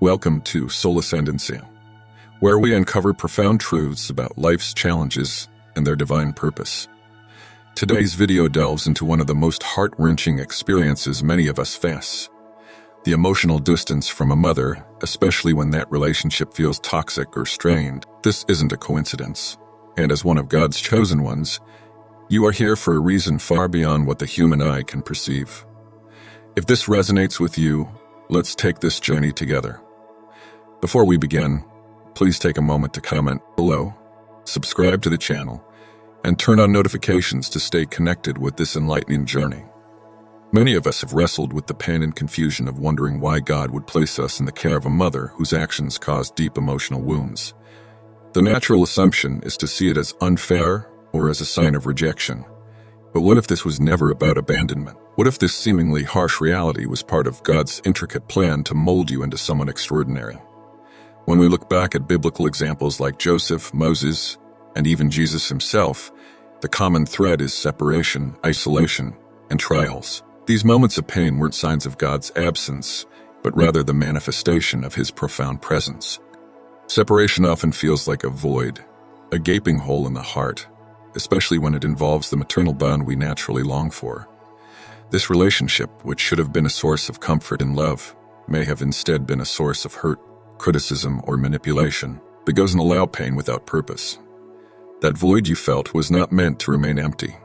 Welcome to Soul Ascendancy, where we uncover profound truths about life's challenges and their divine purpose. Today's video delves into one of the most heart-wrenching experiences many of us face: the emotional distance from a mother, especially when that relationship feels toxic or strained. This isn't a coincidence, and as one of God's chosen ones, you are here for a reason far beyond what the human eye can perceive. If this resonates with you, let's take this journey together. Before we begin, please take a moment to comment below, subscribe to the channel, and turn on notifications to stay connected with this enlightening journey. Many of us have wrestled with the pain and confusion of wondering why God would place us in the care of a mother whose actions cause deep emotional wounds. The natural assumption is to see it as unfair or as a sign of rejection. But what if this was never about abandonment? What if this seemingly harsh reality was part of God's intricate plan to mold you into someone extraordinary? When we look back at biblical examples like Joseph, Moses, and even Jesus himself, the common thread is separation, isolation, and trials. These moments of pain weren't signs of God's absence, but rather the manifestation of his profound presence. Separation often feels like a void, a gaping hole in the heart, especially when it involves the maternal bond we naturally long for. This relationship, which should have been a source of comfort and love, may have instead been a source of hurt, criticism, or manipulation that doesn't allow pain without purpose. That void you felt was not meant to remain empty.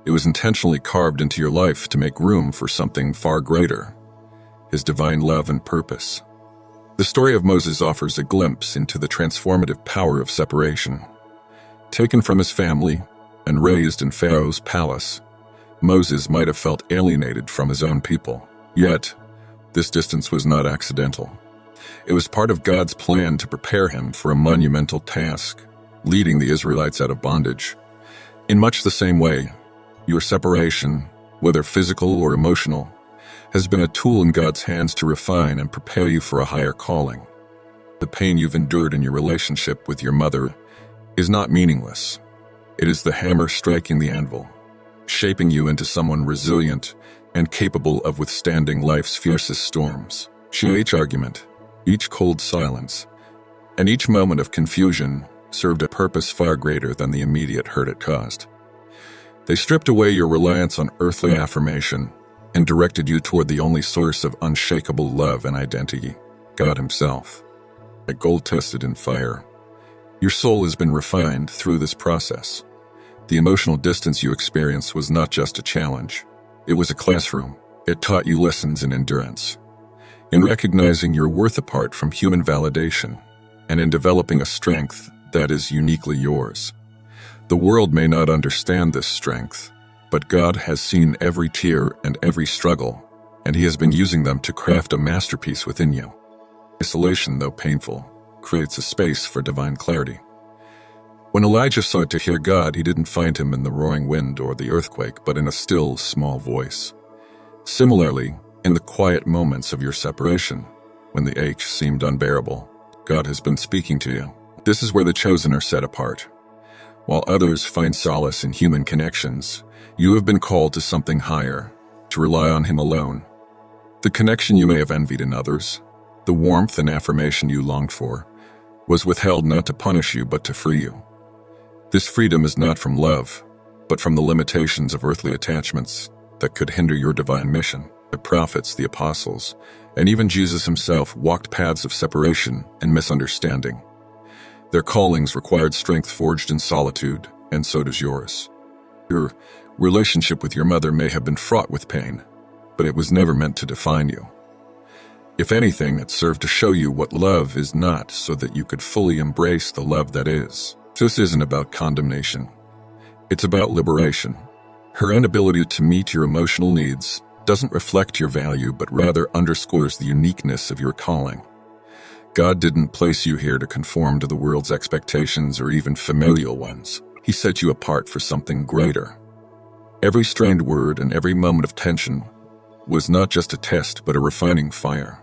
It was intentionally carved into your life to make room for something far greater: his divine love and purpose. The story of Moses offers a glimpse into the transformative power of separation. Taken from his family and raised in Pharaoh's palace, Moses might have felt alienated from his own people. Yet, this distance was not accidental. It was part of God's plan to prepare him for a monumental task, leading the Israelites out of bondage. In much the same way, your separation, whether physical or emotional, has been a tool in God's hands to refine and prepare you for a higher calling. The pain you've endured in your relationship with your mother is not meaningless. It is the hammer striking the anvil, shaping you into someone resilient and capable of withstanding life's fiercest storms. Each argument, each cold silence, and each moment of confusion served a purpose far greater than the immediate hurt it caused. They stripped away your reliance on earthly affirmation and directed you toward the only source of unshakable love and identity, God himself. Like gold tested in fire, your soul has been refined through this process. The emotional distance you experienced was not just a challenge. It was a classroom. It taught you lessons in endurance, in recognizing your worth apart from human validation, and in developing a strength that is uniquely yours. The world may not understand this strength, but God has seen every tear and every struggle, and he has been using them to craft a masterpiece within you. Isolation, though painful, creates a space for divine clarity. When Elijah sought to hear God, he didn't find him in the roaring wind or the earthquake, but in a still, small voice. Similarly, in the quiet moments of your separation, when the ache seemed unbearable, God has been speaking to you. This is where the chosen are set apart. While others find solace in human connections, you have been called to something higher, to rely on him alone. The connection you may have envied in others, the warmth and affirmation you longed for, was withheld not to punish you but to free you. This freedom is not from love, but from the limitations of earthly attachments that could hinder your divine mission. The prophets, the apostles, and even Jesus himself walked paths of separation and misunderstanding. Their callings required strength forged in solitude, and so does yours. Your relationship with your mother may have been fraught with pain, but it was never meant to define you. If anything, it served to show you what love is not, so that you could fully embrace the love that is. This isn't about condemnation. It's about liberation. Her inability to meet your emotional needs doesn't reflect your value, but rather underscores the uniqueness of your calling. God didn't place you here to conform to the world's expectations or even familial ones. He set you apart for something greater. Every strained word and every moment of tension was not just a test, but a refining fire.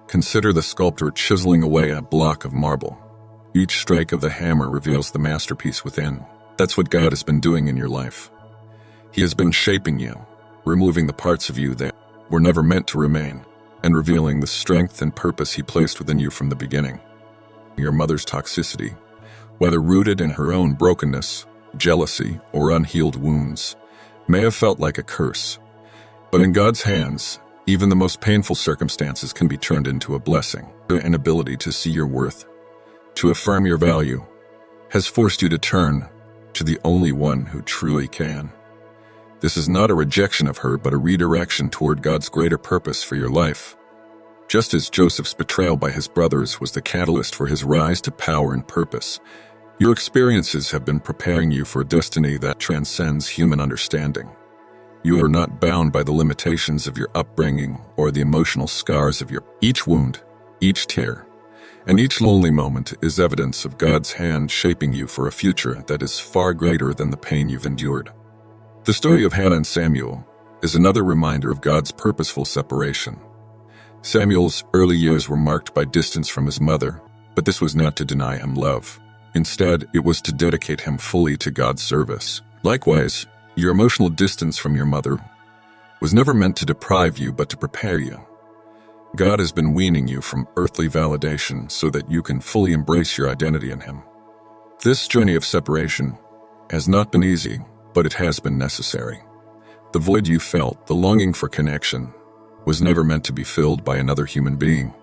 Consider the sculptor chiseling away a block of marble. Each strike of the hammer reveals the masterpiece within. That's what God has been doing in your life. He has been shaping you, removing the parts of you that were never meant to remain. and revealing the strength and purpose he placed within you from the beginning. Your mother's toxicity, whether rooted in her own brokenness, jealousy, or unhealed wounds, may have felt like a curse. But in God's hands, even the most painful circumstances can be turned into a blessing. The inability to see your worth, to affirm your value, has forced you to turn to the only one who truly can. This is not a rejection of her, but a redirection toward God's greater purpose for your life. Just as Joseph's betrayal by his brothers was the catalyst for his rise to power and purpose, your experiences have been preparing you for a destiny that transcends human understanding. You are not bound by the limitations of your upbringing or the emotional scars of each wound, each tear, and each lonely moment is evidence of God's hand shaping you for a future that is far greater than the pain you've endured. The story of Hannah and Samuel is another reminder of God's purposeful separation. Samuel's early years were marked by distance from his mother, but this was not to deny him love. Instead, it was to dedicate him fully to God's service. Likewise, your emotional distance from your mother was never meant to deprive you, but to prepare you. God has been weaning you from earthly validation so that you can fully embrace your identity in Him. This journey of separation has not been easy, but it has been necessary. The void you felt, the longing for connection, was never meant to be filled by another human being.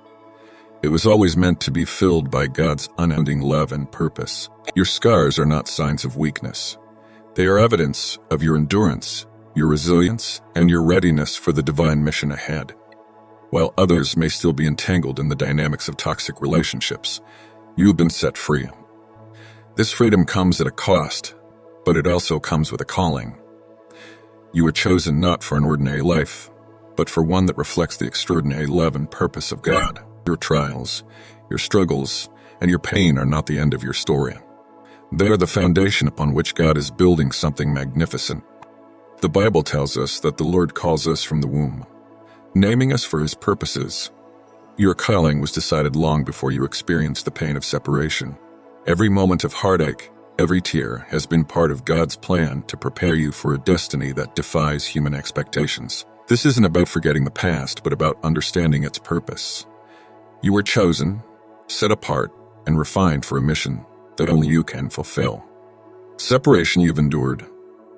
It was always meant to be filled by God's unending love and purpose. Your scars are not signs of weakness. They are evidence of your endurance, your resilience, and your readiness for the divine mission ahead. While others may still be entangled in the dynamics of toxic relationships, you have been set free. This freedom comes at a cost, but it also comes with a calling. You were chosen not for an ordinary life, but for one that reflects the extraordinary love and purpose of God. Your trials, your struggles, and your pain are not the end of your story. They are the foundation upon which God is building something magnificent. The Bible tells us that the Lord calls us from the womb, naming us for His purposes. Your calling was decided long before you experienced the pain of separation. Every moment of heartache, every tear has been part of God's plan to prepare you for a destiny that defies human expectations. This isn't about forgetting the past, but about understanding its purpose. You were chosen, set apart, and refined for a mission that only you can fulfill. Separation you've endured,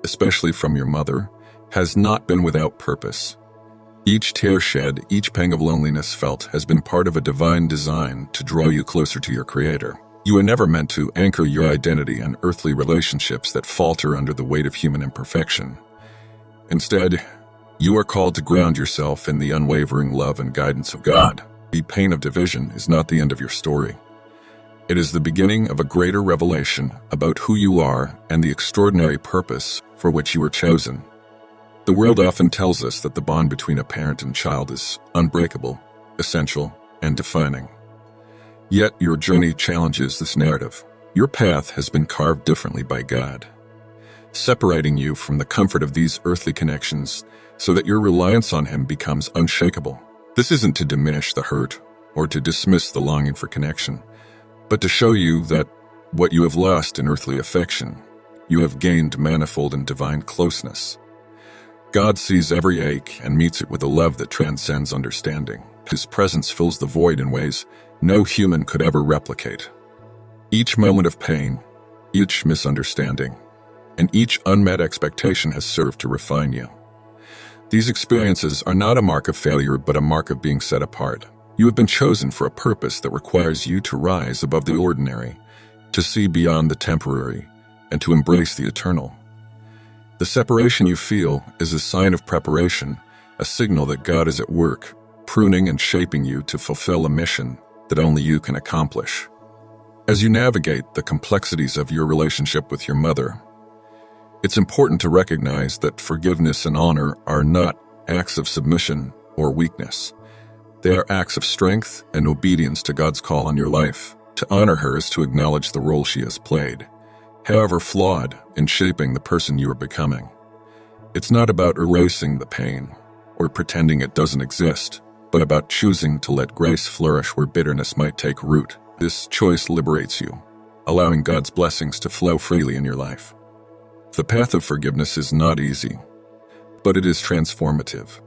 especially from your mother, has not been without purpose. Each tear shed, each pang of loneliness felt has been part of a divine design to draw you closer to your Creator. You were never meant to anchor your identity in earthly relationships that falter under the weight of human imperfection. Instead, you are called to ground yourself in the unwavering love and guidance of God. The pain of division is not the end of your story. It is the beginning of a greater revelation about who you are and the extraordinary purpose for which you were chosen. The world often tells us that the bond between a parent and child is unbreakable, essential, and defining. Yet your journey challenges this narrative. Your path has been carved differently by God, separating you from the comfort of these earthly connections so that your reliance on Him becomes unshakable. This isn't to diminish the hurt or to dismiss the longing for connection, but to show you that what you have lost in earthly affection, you have gained manifold and divine closeness. God sees every ache and meets it with a love that transcends understanding. His presence fills the void in ways no human could ever replicate. Each moment of pain, each misunderstanding, and each unmet expectation has served to refine you. These experiences are not a mark of failure, but a mark of being set apart. You have been chosen for a purpose that requires you to rise above the ordinary, to see beyond the temporary, and to embrace the eternal. The separation you feel is a sign of preparation, a signal that God is at work, pruning and shaping you to fulfill a mission that only you can accomplish. As you navigate the complexities of your relationship with your mother, it's important to recognize that forgiveness and honor are not acts of submission or weakness. They are acts of strength and obedience to God's call on your life. To honor her is to acknowledge the role she has played, however flawed, in shaping the person you are becoming. It's not about erasing the pain or pretending it doesn't exist, but about choosing to let grace flourish where bitterness might take root. This choice liberates you, allowing God's blessings to flow freely in your life. The path of forgiveness is not easy, but it is transformative.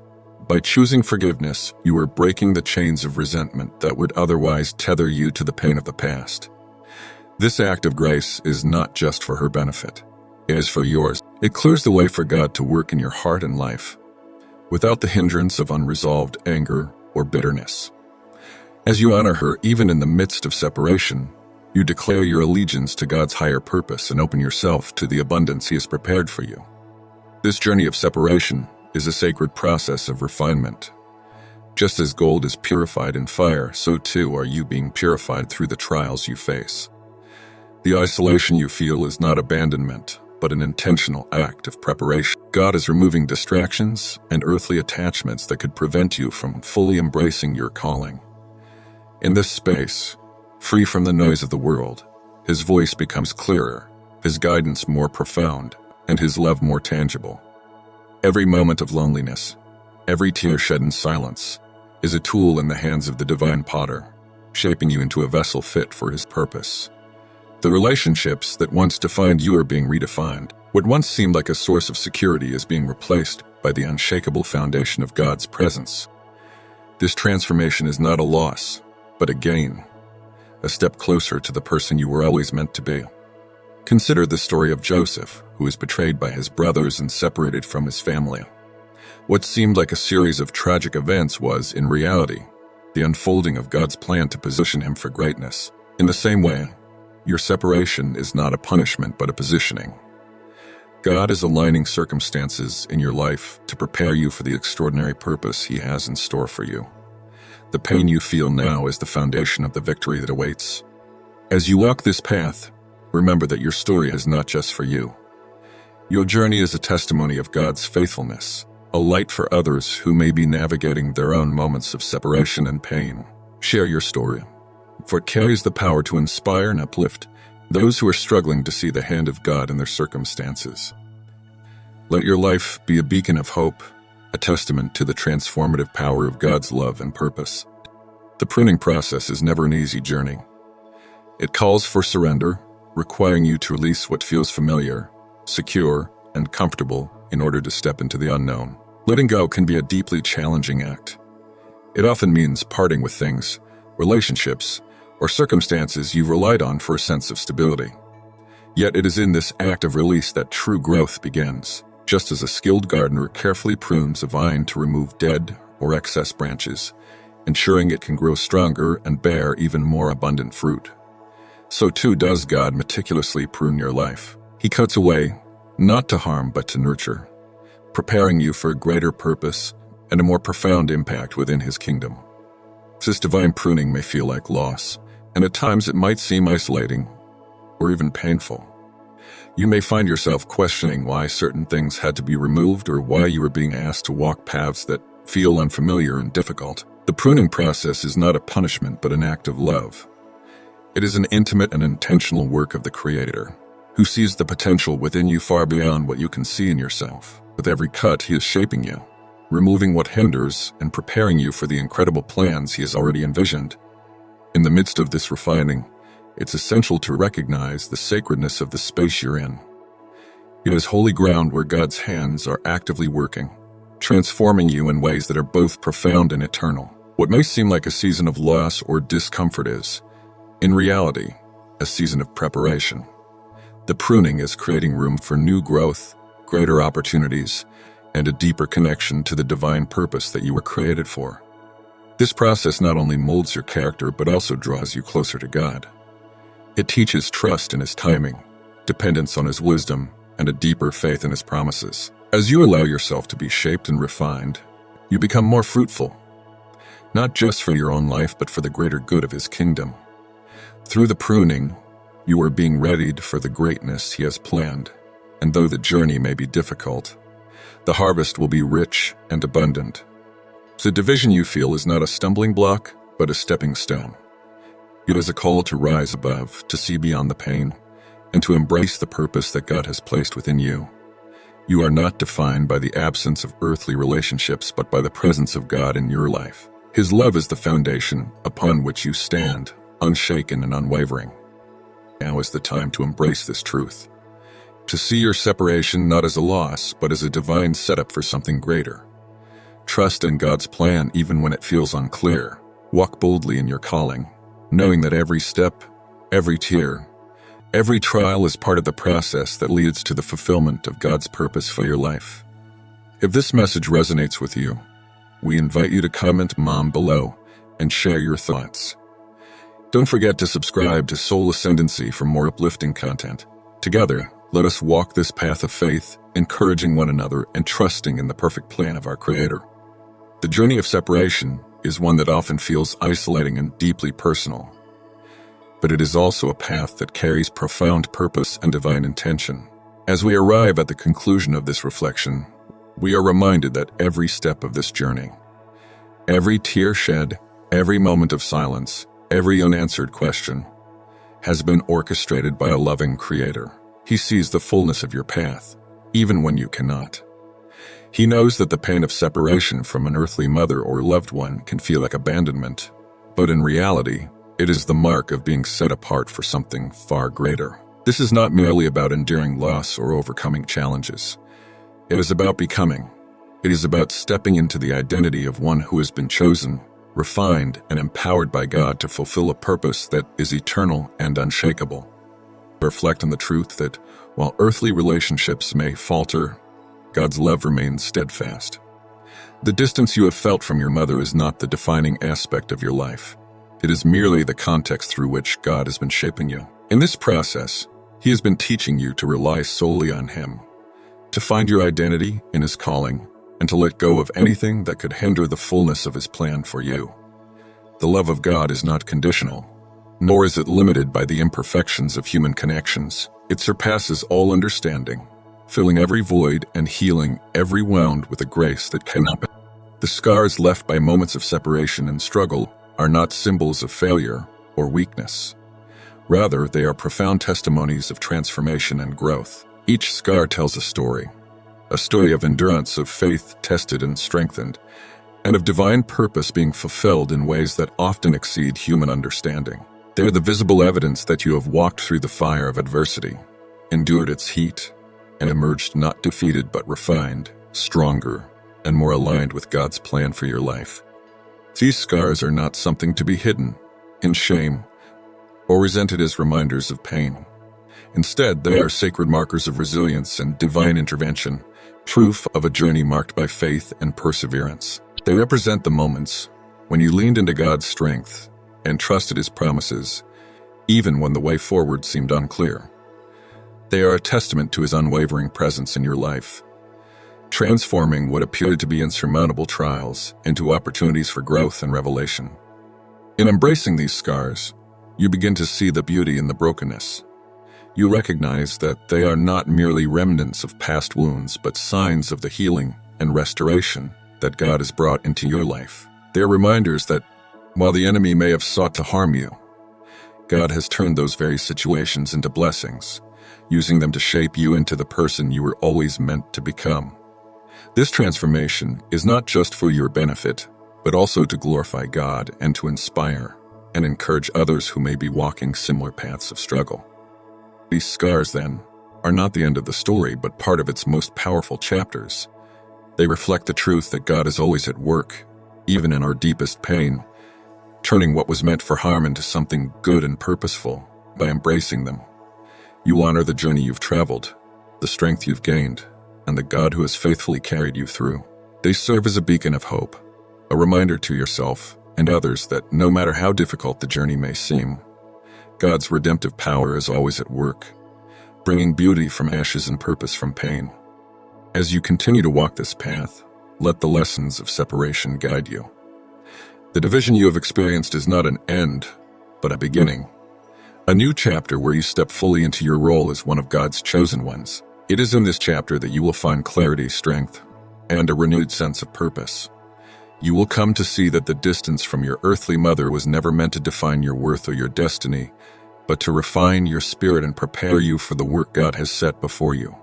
By choosing forgiveness, you are breaking the chains of resentment that would otherwise tether you to the pain of the past. This act of grace is not just for her benefit. It is for yours. It clears the way for God to work in your heart and life, without the hindrance of unresolved anger or bitterness. As you honor her even in the midst of separation, you declare your allegiance to God's higher purpose and open yourself to the abundance He has prepared for you. This journey of separation is a sacred process of refinement. Just as gold is purified in fire, so too are you being purified through the trials you face. The isolation you feel is not abandonment, but an intentional act of preparation. God is removing distractions and earthly attachments that could prevent you from fully embracing your calling. In this space, free from the noise of the world, His voice becomes clearer, His guidance more profound, and His love more tangible. Every moment of loneliness, every tear shed in silence, is a tool in the hands of the divine potter, shaping you into a vessel fit for His purpose. The relationships that once defined you are being redefined. What once seemed like a source of security is being replaced by the unshakable foundation of God's presence. This transformation is not a loss, but a gain, a step closer to the person you were always meant to be. Consider the story of Joseph, who was betrayed by his brothers and separated from his family. What seemed like a series of tragic events was, in reality, the unfolding of God's plan to position him for greatness. In the same way, your separation is not a punishment but a positioning. God is aligning circumstances in your life to prepare you for the extraordinary purpose He has in store for you. The pain you feel now is the foundation of the victory that awaits. As you walk this path, remember that your story is not just for you. Your journey is a testimony of God's faithfulness, a light for others who may be navigating their own moments of separation and pain. Share your story, for it carries the power to inspire and uplift those who are struggling to see the hand of God in their circumstances. Let your life be a beacon of hope, a testament to the transformative power of God's love and purpose. The pruning process is never an easy journey. It calls for surrender, requiring you to release what feels familiar, secure, and comfortable in order to step into the unknown. Letting go can be a deeply challenging act. It often means parting with things, relationships, or circumstances you've relied on for a sense of stability. Yet it is in this act of release that true growth begins. Just as a skilled gardener carefully prunes a vine to remove dead or excess branches, ensuring it can grow stronger and bear even more abundant fruit, so too does God meticulously prune your life. He cuts away, not to harm but to nurture, preparing you for a greater purpose and a more profound impact within His kingdom. This divine pruning may feel like loss, and at times it might seem isolating or even painful. You may find yourself questioning why certain things had to be removed or why you are being asked to walk paths that feel unfamiliar and difficult. The pruning process is not a punishment but an act of love. It is an intimate and intentional work of the Creator, who sees the potential within you far beyond what you can see in yourself. With every cut, He is shaping you, removing what hinders and preparing you for the incredible plans He has already envisioned. In the midst of this refining, it's essential to recognize the sacredness of the space you're in. It is holy ground where God's hands are actively working, transforming you in ways that are both profound and eternal. What may seem like a season of loss or discomfort is, in reality, a season of preparation. The pruning is creating room for new growth, greater opportunities, and a deeper connection to the divine purpose that you were created for. This process not only molds your character but also draws you closer to God. It teaches trust in His timing, dependence on His wisdom, and a deeper faith in His promises. As you allow yourself to be shaped and refined, you become more fruitful, not just for your own life but for the greater good of His kingdom. Through the pruning, you are being readied for the greatness He has planned, and though the journey may be difficult, the harvest will be rich and abundant. The division you feel is not a stumbling block, but a stepping stone. It is a call to rise above, to see beyond the pain, and to embrace the purpose that God has placed within you. You are not defined by the absence of earthly relationships, but by the presence of God in your life. His love is the foundation upon which you stand, unshaken and unwavering. Now is the time to embrace this truth, to see your separation not as a loss, but as a divine setup for something greater. Trust in God's plan even when it feels unclear. Walk boldly in your calling, knowing that every step, every tear, every trial is part of the process that leads to the fulfillment of God's purpose for your life. If this message resonates with you, we invite you to comment "Mom" below and share your thoughts. Don't forget to subscribe to Soul Ascendancy for more uplifting content. Together, let us walk this path of faith, encouraging one another and trusting in the perfect plan of our Creator. The journey of separation is one that often feels isolating and deeply personal, but it is also a path that carries profound purpose and divine intention. As we arrive at the conclusion of this reflection, we are reminded that every step of this journey, every tear shed, every moment of silence, every unanswered question, has been orchestrated by a loving Creator. He sees the fullness of your path, even when you cannot. He knows that the pain of separation from an earthly mother or loved one can feel like abandonment, but in reality, it is the mark of being set apart for something far greater. This is not merely about enduring loss or overcoming challenges. It is about becoming. It is about stepping into the identity of one who has been chosen, refined, and empowered by God to fulfill a purpose that is eternal and unshakable. Reflect on the truth that while earthly relationships may falter, God's love remains steadfast. The distance you have felt from your mother is not the defining aspect of your life. It is merely the context through which God has been shaping you. In this process, He has been teaching you to rely solely on Him, to find your identity in His calling, and to let go of anything that could hinder the fullness of His plan for you. The love of God is not conditional, nor is it limited by the imperfections of human connections. It surpasses all understanding, filling every void and healing every wound with a grace that cannot be. The scars left by moments of separation and struggle are not symbols of failure or weakness. Rather, they are profound testimonies of transformation and growth. Each scar tells a story of endurance, of faith tested and strengthened, and of divine purpose being fulfilled in ways that often exceed human understanding. They are the visible evidence that you have walked through the fire of adversity, endured its heat, and emerged not defeated but refined, stronger, and more aligned with God's plan for your life. These scars are not something to be hidden in shame or resented as reminders of pain. Instead, they are sacred markers of resilience and divine intervention, proof of a journey marked by faith and perseverance. They represent the moments when you leaned into God's strength and trusted His promises, even when the way forward seemed unclear. They are a testament to His unwavering presence in your life, transforming what appeared to be insurmountable trials into opportunities for growth and revelation. In embracing these scars, you begin to see the beauty in the brokenness. You recognize that they are not merely remnants of past wounds, but signs of the healing and restoration that God has brought into your life. They are reminders that while the enemy may have sought to harm you, God has turned those very situations into blessings, using them to shape you into the person you were always meant to become. This transformation is not just for your benefit, but also to glorify God and to inspire and encourage others who may be walking similar paths of struggle. These scars, then, are not the end of the story, but part of its most powerful chapters. They reflect the truth that God is always at work, even in our deepest pain, turning what was meant for harm into something good and purposeful. By embracing them, you honor the journey you've traveled, the strength you've gained, and the God who has faithfully carried you through. They serve as a beacon of hope, a reminder to yourself and others that no matter how difficult the journey may seem, God's redemptive power is always at work, bringing beauty from ashes and purpose from pain. As you continue to walk this path, let the lessons of separation guide you. The division you have experienced is not an end, but a beginning. A new chapter where you step fully into your role as one of God's chosen ones. It is in this chapter that you will find clarity, strength, and a renewed sense of purpose. You will come to see that the distance from your earthly mother was never meant to define your worth or your destiny, but to refine your spirit and prepare you for the work God has set before you.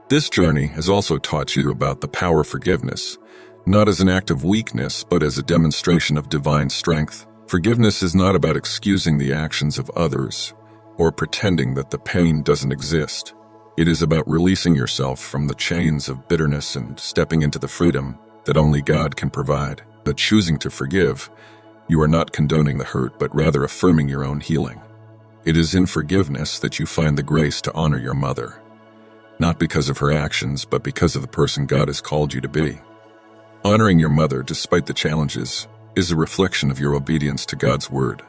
This journey has also taught you about the power of forgiveness, not as an act of weakness, but as a demonstration of divine strength. Forgiveness is not about excusing the actions of others or pretending that the pain doesn't exist. It is about releasing yourself from the chains of bitterness and stepping into the freedom that only God can provide. But choosing to forgive, you are not condoning the hurt, but rather affirming your own healing. It is in forgiveness that you find the grace to honor your mother, not because of her actions, but because of the person God has called you to be. Honoring your mother, despite the challenges, is a reflection of your obedience to God's word.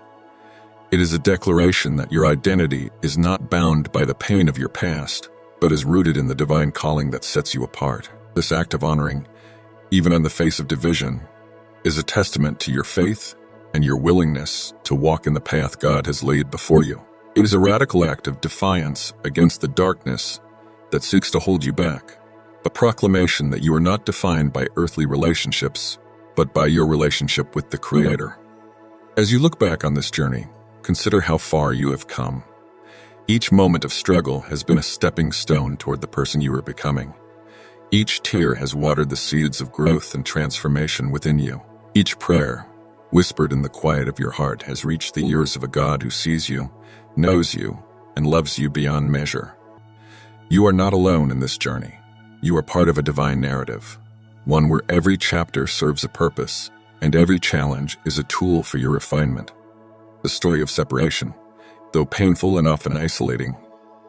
It is a declaration that your identity is not bound by the pain of your past, but is rooted in the divine calling that sets you apart. This act of honoring, even in the face of division, is a testament to your faith and your willingness to walk in the path God has laid before you. It is a radical act of defiance against the darkness that seeks to hold you back, a proclamation that you are not defined by earthly relationships, but by your relationship with the Creator. As you look back on this journey, consider how far you have come. Each moment of struggle has been a stepping stone toward the person you are becoming. Each tear has watered the seeds of growth and transformation within you. Each prayer, whispered in the quiet of your heart, has reached the ears of a God who sees you, knows you, and loves you beyond measure. You are not alone in this journey. You are part of a divine narrative, one where every chapter serves a purpose, and every challenge is a tool for your refinement. The story of separation, though painful and often isolating,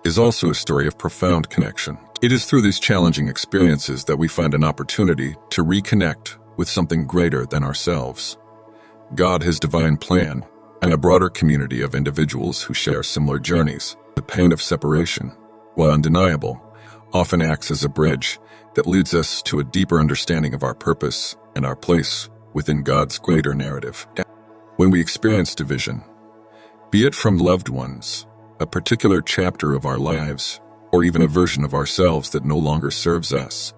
is also a story of profound connection. It is through these challenging experiences that we find an opportunity to reconnect with something greater than ourselves. God, His divine plan, and a broader community of individuals who share similar journeys. The pain of separation, while undeniable, often acts as a bridge that leads us to a deeper understanding of our purpose and our place within God's greater narrative. When we experience division, be it from loved ones, a particular chapter of our lives, or even a version of ourselves that no longer serves us,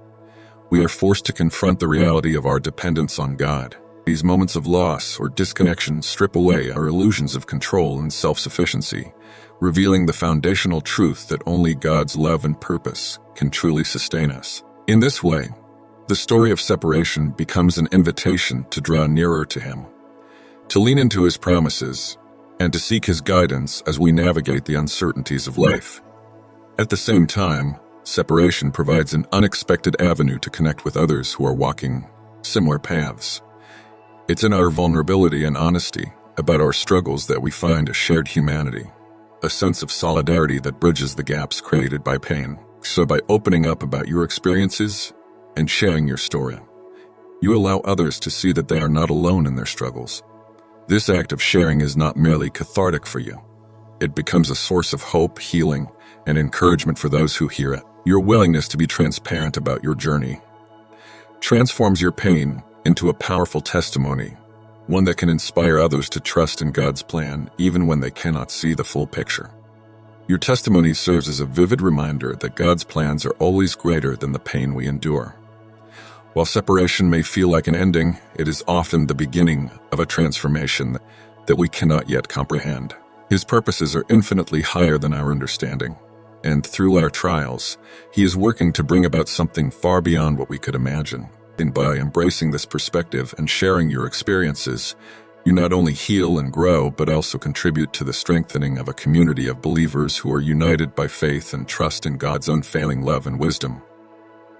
we are forced to confront the reality of our dependence on God. These moments of loss or disconnection strip away our illusions of control and self-sufficiency, revealing the foundational truth that only God's love and purpose can truly sustain us. In this way, the story of separation becomes an invitation to draw nearer to Him, to lean into His promises, and to seek His guidance as we navigate the uncertainties of life. At the same time, separation provides an unexpected avenue to connect with others who are walking similar paths. It's in our vulnerability and honesty about our struggles that we find a shared humanity, a sense of solidarity that bridges the gaps created by pain. So by opening up about your experiences and sharing your story, you allow others to see that they are not alone in their struggles. This act of sharing is not merely cathartic for you. It becomes a source of hope, healing, and encouragement for those who hear it. Your willingness to be transparent about your journey transforms your pain into a powerful testimony, one that can inspire others to trust in God's plan even when they cannot see the full picture. Your testimony serves as a vivid reminder that God's plans are always greater than the pain we endure. While separation may feel like an ending, it is often the beginning of a transformation that we cannot yet comprehend. His purposes are infinitely higher than our understanding, and through our trials, He is working to bring about something far beyond what we could imagine. And by embracing this perspective and sharing your experiences, you not only heal and grow, but also contribute to the strengthening of a community of believers who are united by faith and trust in God's unfailing love and wisdom.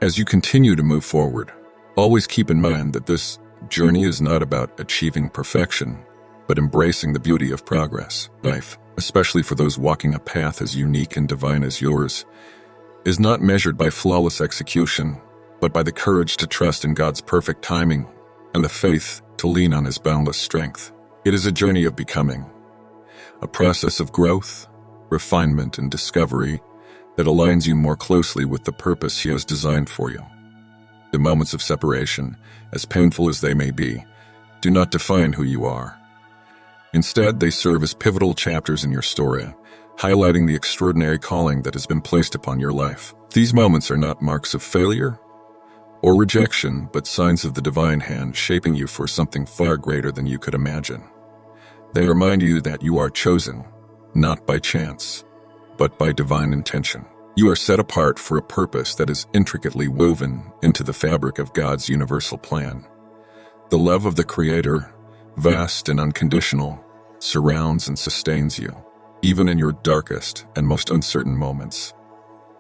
As you continue to move forward, always keep in mind that this journey is not about achieving perfection, but embracing the beauty of progress. Life, especially for those walking a path as unique and divine as yours, is not measured by flawless execution, but by the courage to trust in God's perfect timing and the faith to lean on His boundless strength. It is a journey of becoming, a process of growth, refinement, and discovery that aligns you more closely with the purpose He has designed for you. The moments of separation, as painful as they may be, do not define who you are. Instead, they serve as pivotal chapters in your story, highlighting the extraordinary calling that has been placed upon your life. These moments are not marks of failure or rejection, but signs of the divine hand shaping you for something far greater than you could imagine. They remind you that you are chosen, not by chance, but by divine intention. You are set apart for a purpose that is intricately woven into the fabric of God's universal plan. The love of the Creator, vast and unconditional, surrounds and sustains you, even in your darkest and most uncertain moments.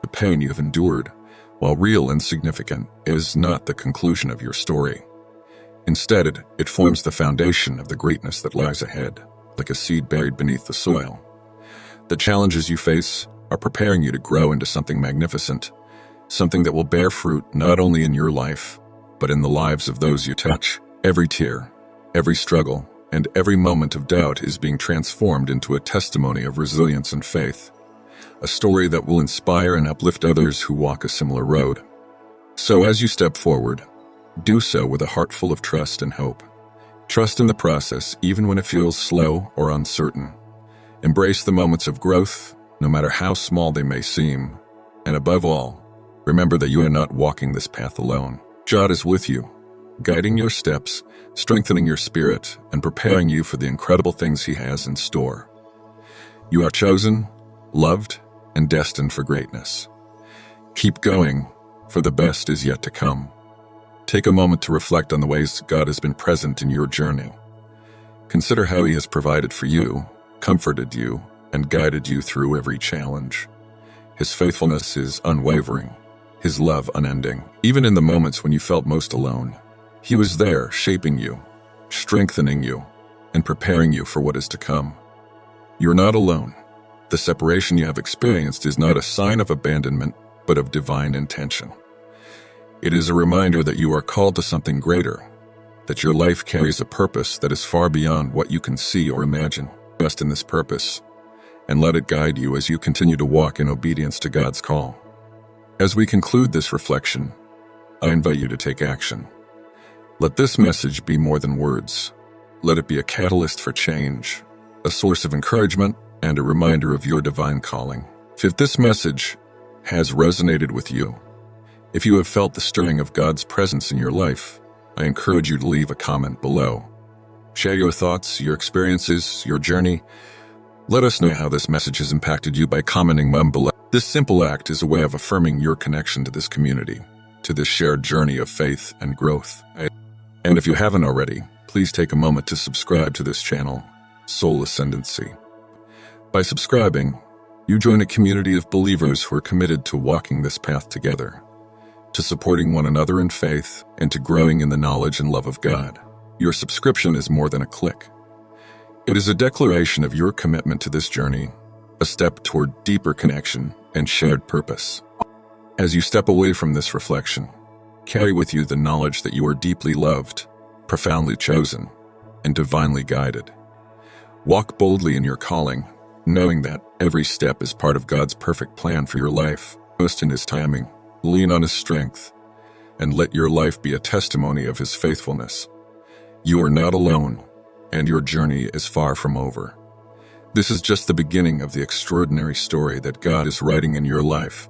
The pain you have endured, While real and significant, it is not the conclusion of your story. Instead, it forms the foundation of the greatness that lies ahead, like a seed buried beneath the soil. The challenges you face are preparing you to grow into something magnificent, something that will bear fruit not only in your life, but in the lives of those you touch. Every tear, every struggle, and every moment of doubt is being transformed into a testimony of resilience and faith, a story that will inspire and uplift others who walk a similar road. So as you step forward, do so with a heart full of trust and hope. Trust in the process even when it feels slow or uncertain. Embrace the moments of growth, no matter how small they may seem. And above all, remember that you are not walking this path alone. God is with you, guiding your steps, strengthening your spirit, and preparing you for the incredible things He has in store. You are chosen, loved, and destined for greatness. Keep going, for the best is yet to come. Take a moment to reflect on the ways God has been present in your journey. Consider how He has provided for you, comforted you, and guided you through every challenge. His faithfulness is unwavering, His love unending. Even in the moments when you felt most alone, He was there, shaping you, strengthening you, and preparing you for what is to come. You're not alone. The separation you have experienced is not a sign of abandonment, but of divine intention. It is a reminder that you are called to something greater, that your life carries a purpose that is far beyond what you can see or imagine. Trust in this purpose, and let it guide you as you continue to walk in obedience to God's call. As we conclude this reflection, I invite you to take action. Let this message be more than words. Let it be a catalyst for change, a source of encouragement, and a reminder of your divine calling. If this message has resonated with you, if you have felt the stirring of God's presence in your life, I encourage you to leave a comment below. Share your thoughts, your experiences, your journey. Let us know how this message has impacted you by commenting below. This simple act is a way of affirming your connection to this community, to this shared journey of faith and growth. And if you haven't already, please take a moment to subscribe to this channel, Soul Ascendancy. By subscribing, you join a community of believers who are committed to walking this path together, to supporting one another in faith, and to growing in the knowledge and love of God. Your subscription is more than a click. It is a declaration of your commitment to this journey, a step toward deeper connection and shared purpose. As you step away from this reflection, carry with you the knowledge that you are deeply loved, profoundly chosen, and divinely guided. Walk boldly in your calling, knowing that every step is part of God's perfect plan for your life. Trust in His timing, lean on His strength, and let your life be a testimony of His faithfulness. You are not alone, and your journey is far from over. This is just the beginning of the extraordinary story that God is writing in your life.